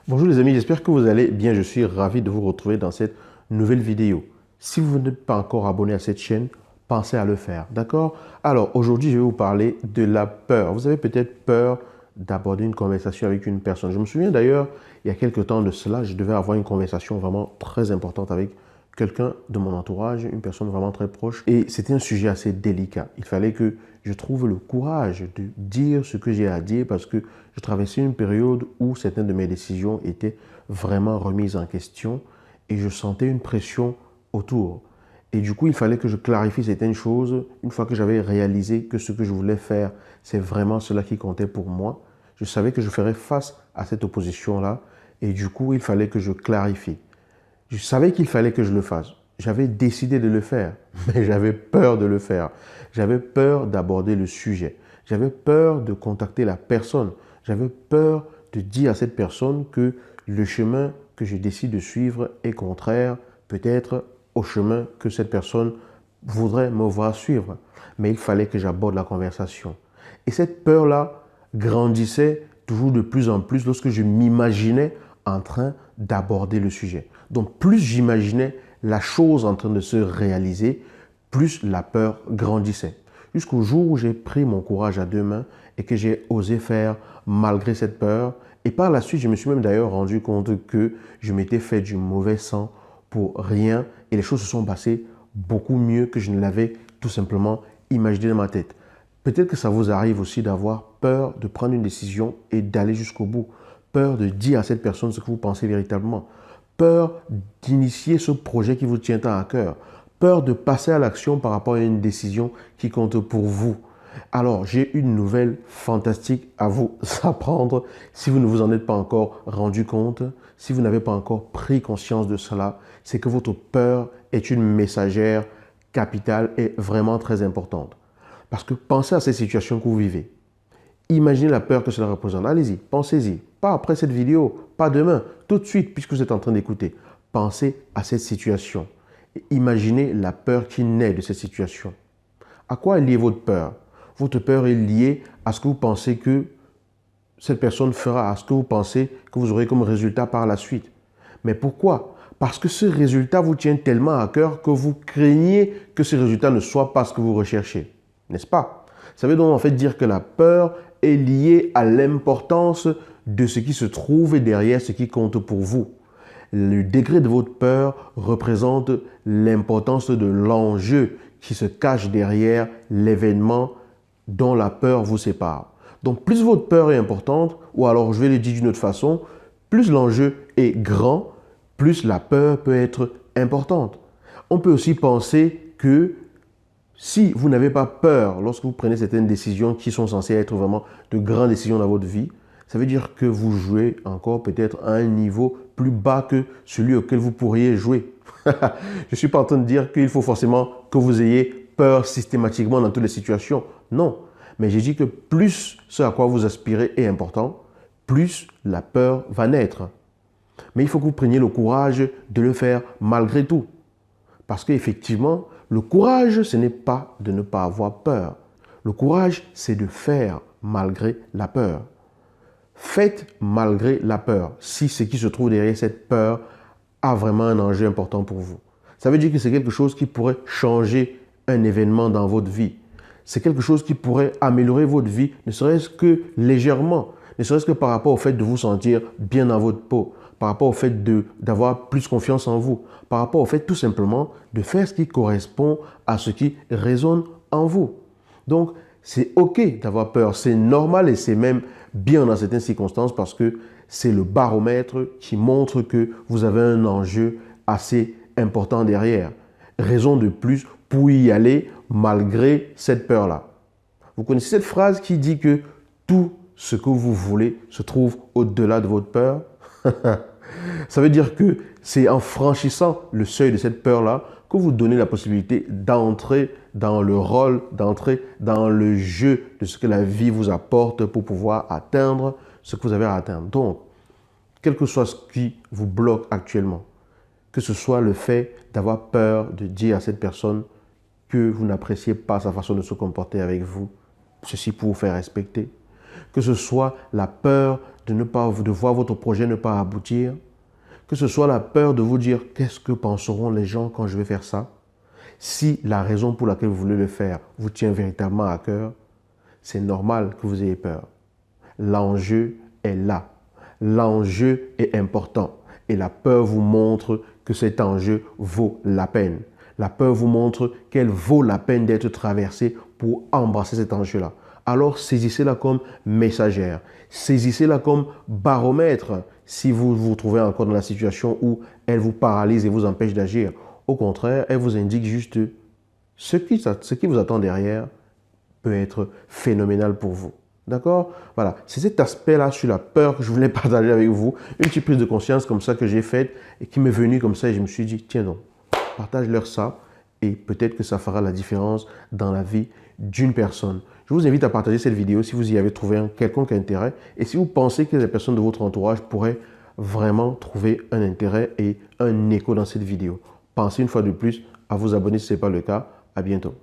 Bonjour les amis, j'espère que vous allez bien. Je suis ravi de vous retrouver dans cette nouvelle vidéo. Si vous n'êtes pas encore abonné à cette chaîne, pensez à le faire, d'accord? Alors aujourd'hui, je vais vous parler de la peur. Vous avez peut-être peur d'aborder une conversation avec une personne. Je me souviens d'ailleurs, il y a quelques temps de cela, je devais avoir une conversation vraiment très importante avec quelqu'un de mon entourage, une personne vraiment très proche. Et c'était un sujet assez délicat. Il fallait que je trouve le courage de dire ce que j'ai à dire parce que je traversais une période où certaines de mes décisions étaient vraiment remises en question et je sentais une pression autour. Et du coup, il fallait que je clarifie certaines choses. Une fois que j'avais réalisé que ce que je voulais faire, c'est vraiment cela qui comptait pour moi, je savais que je ferais face à cette opposition-là. Et du coup, il fallait que je clarifie. Je savais qu'il fallait que je le fasse. J'avais décidé de le faire, mais j'avais peur de le faire. J'avais peur d'aborder le sujet. J'avais peur de contacter la personne. J'avais peur de dire à cette personne que le chemin que je décide de suivre est contraire peut-être au chemin que cette personne voudrait me voir suivre. Mais il fallait que j'aborde la conversation. Et cette peur-là grandissait toujours de plus en plus lorsque je m'imaginais en train d'aborder le sujet. Donc plus j'imaginais la chose en train de se réaliser, plus la peur grandissait. Jusqu'au jour où j'ai pris mon courage à deux mains et que j'ai osé faire malgré cette peur. Et par la suite, je me suis même d'ailleurs rendu compte que je m'étais fait du mauvais sang pour rien et les choses se sont passées beaucoup mieux que je ne l'avais tout simplement imaginé dans ma tête. Peut-être que ça vous arrive aussi d'avoir peur de prendre une décision et d'aller jusqu'au bout. Peur de dire à cette personne ce que vous pensez véritablement. Peur d'initier ce projet qui vous tient tant à cœur. Peur de passer à l'action par rapport à une décision qui compte pour vous. Alors, j'ai une nouvelle fantastique à vous apprendre si vous ne vous en êtes pas encore rendu compte, si vous n'avez pas encore pris conscience de cela, c'est que votre peur est une messagère capitale et vraiment très importante. Parce que pensez à ces situations que vous vivez. Imaginez la peur que cela représente. Allez-y, pensez-y. Pas après cette vidéo, pas demain, tout de suite puisque vous êtes en train d'écouter. Pensez à cette situation. Et imaginez la peur qui naît de cette situation. À quoi est liée votre peur? Votre peur est liée à ce que vous pensez que cette personne fera, à ce que vous pensez que vous aurez comme résultat par la suite. Mais pourquoi? Parce que ce résultat vous tient tellement à cœur que vous craignez que ce résultat ne soit pas ce que vous recherchez. N'est-ce pas? Ça veut donc en fait dire que la peur est liée à l'importance de ce qui se trouve derrière ce qui compte pour vous. Le degré de votre peur représente l'importance de l'enjeu qui se cache derrière l'événement dont la peur vous sépare. Donc plus votre peur est importante, ou alors je vais le dire d'une autre façon, plus l'enjeu est grand, plus la peur peut être importante. On peut aussi penser que si vous n'avez pas peur lorsque vous prenez certaines décisions qui sont censées être vraiment de grandes décisions dans votre vie, ça veut dire que vous jouez encore peut-être à un niveau plus bas que celui auquel vous pourriez jouer. Je ne suis pas en train de dire qu'il faut forcément que vous ayez peur systématiquement dans toutes les situations. Non. Mais j'ai dit que plus ce à quoi vous aspirez est important, plus la peur va naître. Mais il faut que vous preniez le courage de le faire malgré tout. Parce qu'effectivement, le courage, ce n'est pas de ne pas avoir peur. Le courage, c'est de faire malgré la peur. Faites malgré la peur, si ce qui se trouve derrière cette peur a vraiment un enjeu important pour vous. Ça veut dire que c'est quelque chose qui pourrait changer un événement dans votre vie. C'est quelque chose qui pourrait améliorer votre vie, ne serait-ce que légèrement, ne serait-ce que par rapport au fait de vous sentir bien dans votre peau, par rapport au fait d'avoir plus confiance en vous, par rapport au fait tout simplement de faire ce qui correspond à ce qui résonne en vous. Donc, c'est OK d'avoir peur, c'est normal et c'est même bien dans certaines circonstances parce que c'est le baromètre qui montre que vous avez un enjeu assez important derrière. Raison de plus pour y aller malgré cette peur-là. Vous connaissez cette phrase qui dit que tout ce que vous voulez se trouve au-delà de votre peur? Ça veut dire que c'est en franchissant le seuil de cette peur-là que vous donnez la possibilité d'entrer dans le rôle, d'entrer dans le jeu de ce que la vie vous apporte pour pouvoir atteindre ce que vous avez à atteindre. Donc, quel que soit ce qui vous bloque actuellement, que ce soit le fait d'avoir peur de dire à cette personne que vous n'appréciez pas sa façon de se comporter avec vous, ceci pour vous faire respecter, que ce soit la peur de voir votre projet ne pas aboutir, que ce soit la peur de vous dire qu'est-ce que penseront les gens quand je vais faire ça, si la raison pour laquelle vous voulez le faire vous tient véritablement à cœur, c'est normal que vous ayez peur. L'enjeu est là. L'enjeu est important. Et la peur vous montre que cet enjeu vaut la peine. La peur vous montre qu'elle vaut la peine d'être traversée pour embrasser cet enjeu-là. Alors saisissez-la comme messagère. Saisissez-la comme baromètre si vous vous trouvez encore dans la situation où elle vous paralyse et vous empêche d'agir. Au contraire, elle vous indique juste ce qui vous attend derrière peut être phénoménal pour vous. D'accord? Voilà, c'est cet aspect-là sur la peur que je voulais partager avec vous. Une petite prise de conscience comme ça que j'ai faite et qui m'est venue comme ça et je me suis dit, tiens donc, partage-leur ça et peut-être que ça fera la différence dans la vie d'une personne. Je vous invite à partager cette vidéo si vous y avez trouvé un quelconque intérêt et si vous pensez que les personnes de votre entourage pourraient vraiment trouver un intérêt et un écho dans cette vidéo. Pensez une fois de plus à vous abonner si ce n'est pas le cas. À bientôt.